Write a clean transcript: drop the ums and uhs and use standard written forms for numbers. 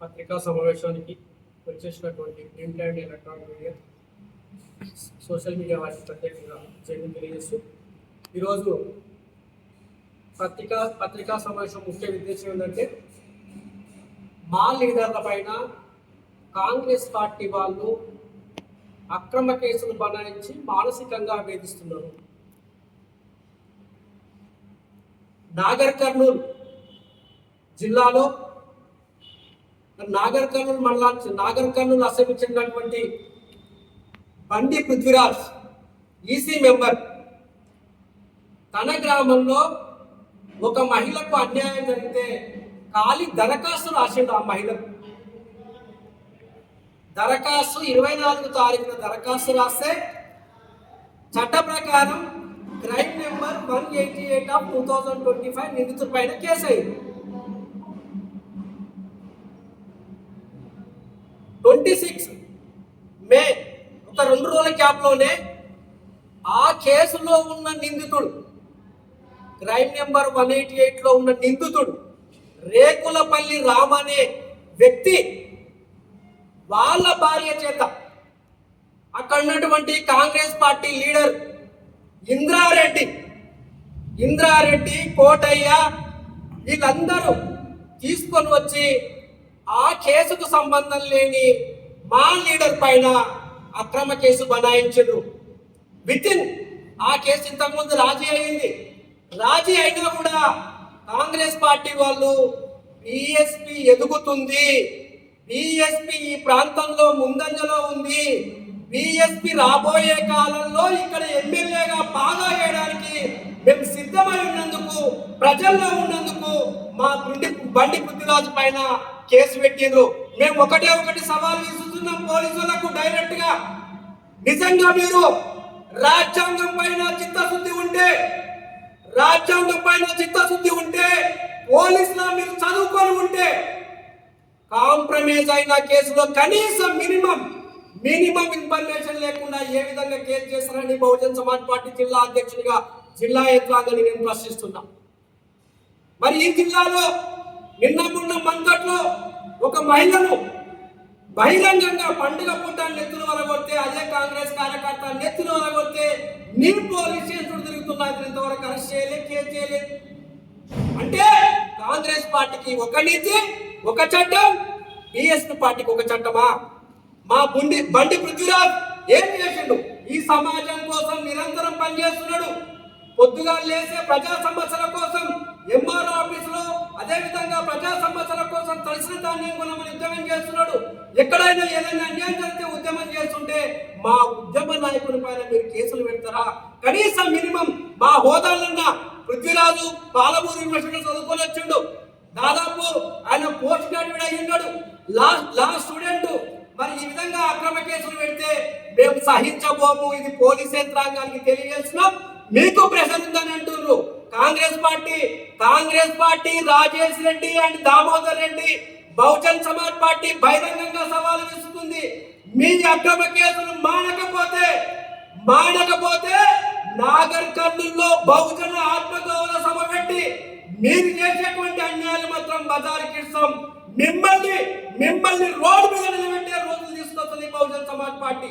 పత్రికా సమావేశానికి వచ్చేసినటువంటి print and electronic media, social media వారికి ప్రత్యేకంగా చేయడం తెలియజేస్తూ ఈరోజు పత్రికా సమావేశం ముఖ్య ఉద్దేశం ఏంటంటే మా లీడర్ల పైన కాంగ్రెస్ పార్టీ వాళ్ళు అక్రమ కేసులు బనాయించి మానసికంగా వేధిస్తున్నారు. నాగర్ కర్నూలు జిల్లాలో నాగర్ కర్నూలు అసెంబ్లీ చెందినటువంటి బండి పృథ్వీరాజ్ ఈసీ మెంబర్ తన గ్రామంలో ఒక మహిళకు అన్యాయం జరిగితే ఖాళీ దరఖాస్తు రాసిండు. ఆ మహిళకు దరఖాస్తు 24 తారీఖున దరఖాస్తు రాస్తే చట్ట ప్రకారం క్రైమ్ నెంబర్ 188/2025 నిందితుల పైన కేసు అయింది. 26 మే ఒక 2 రోజుల గ్యాప్లోనే ఆ కేసులో ఉన్న నిందితుడు, క్రైమ్ నెంబర్ 188లో ఉన్న నిందితుడు రేకులపల్లి రామ్ అనే వ్యక్తి వాళ్ళ భార్య చేత అక్కడ ఉన్నటువంటి కాంగ్రెస్ పార్టీ లీడర్ ఇంద్రారెడ్డి కోటయ్య వీళ్ళందరూ తీసుకొని వచ్చి ఆ కేసుకు సంబంధం లేని మా లీడర్ పైన అక్రమ కేసు బనాయించారు. ఆ కేసు ఇంతకుముందు రాజీ అయింది. రాజీ అయినా కూడా కాంగ్రెస్ పార్టీ వాళ్ళు బీఎస్పీ ఎదుగుతుంది, బీఎస్పీ ఈ ప్రాంతంలో ముందంజలో ఉంది, బీఎస్పీ రాబోయే కాలంలో ఇక్కడ ఎమ్మెల్యేగా బాగా చేయడానికి మేము సిద్ధమై ఉన్నందుకు, ప్రజల్లో ఉన్నందుకు మా బండి పృథ్వీరాజు పైన కేసు పెట్టిండ్రు. మేము ఒకటి సవాల్ విసురుతున్నాం పోలీసులకు డైరెక్ట్ గా. నిజంగా మీరు రాజ్యాంగం పైన చిత్తశుద్ధి ఉంటే పోలీసులా మీరు చదువుకొని ఉంటే కాంప్రమైజ్ అయిన కేసులో కనీసం మినిమం ఇన్ఫర్మేషన్ లేకుండా ఏ విధంగా కేసు చేస్తారని బహుజన్ సమాజ్ పార్టీ జిల్లా అధ్యక్షుడిగా జిల్లా యంత్రాంగాన్ని నేను ప్రశ్నిస్తున్నా. మరి ఈ జిల్లాలో మొన్న మంతట్లో ఒక మహిళను బహిరంగంగా పండుగ పూట నెత్తులు వలగొడితే, అదే కాంగ్రెస్ కార్యకర్త నెత్తులు వలగొడితే నీ పోలీస్ స్టేషన్ తిరుగుతున్నారు, ఇంతవరకు అరెస్ట్ చేయలేదు, కేసు చేయలేదు. అంటే కాంగ్రెస్ పార్టీకి ఒక నీతి, ఒక చట్టం, బీఎస్పీ పార్టీకి ఒక చట్టమా? మా బండి పృథ్వీరాజ్ ఏం చేసిండు? ఈ సమాజం కోసం నిరంతరం పనిచేస్తున్నాడు. పొద్దుగా లేసే ప్రజా సమస్యల కోసం ఎంఆర్ఓ ఆఫీసులో, అదే విధంగా ప్రజా సమస్యల కోసం తడిసిన ధాన్యం కొనమని ఉద్యమం చేస్తున్నాడు. ఎక్కడైనా ఏదైనా అన్యాయం జరిగితే ఉద్యమం చేస్తుంటే మా ఉద్యమ నాయకుని పైన మీరు కేసులు పెడతారా? కనీసం మినిమం మా హోదాలన్నా పృథ్వీరాజు పాలమూరు యూనివర్సిటీ చదువుకొని వచ్చిండు. దాదాపు ఆయన పోస్ట్ గ్రాడ్యుయేట్ అయి ఉన్నాడు, లా స్టూడెంట్. మరి ఈ విధంగా అక్రమ కేసులు పెడితే మేము సహించబోము. ఇది పోలీస్ యంత్రాంగానికి తెలియజేస్తున్నాం. మీకు ప్రెషర్ ఉందని అంటున్నారు. Congress party Rajesh Reddy and Damodar Reddy, Bahujan Samaj party బహిరంగంగా సవాలు విసురుతుంది. మీ అక్రమ కేసులు మానకపోతే నాగర్ కర్నూలులో బహుజన ఆత్మగౌరవ సభ పెట్టి మీరు చేసేటువంటి అన్యాయాలు మాత్రం బజారుకి ఇస్తాం. మిమ్మల్ని రోడ్డు మీద నిలబెట్టే రోజులు తీసుకొస్తుంది బహుజన్ సమాజ్ పార్టీ.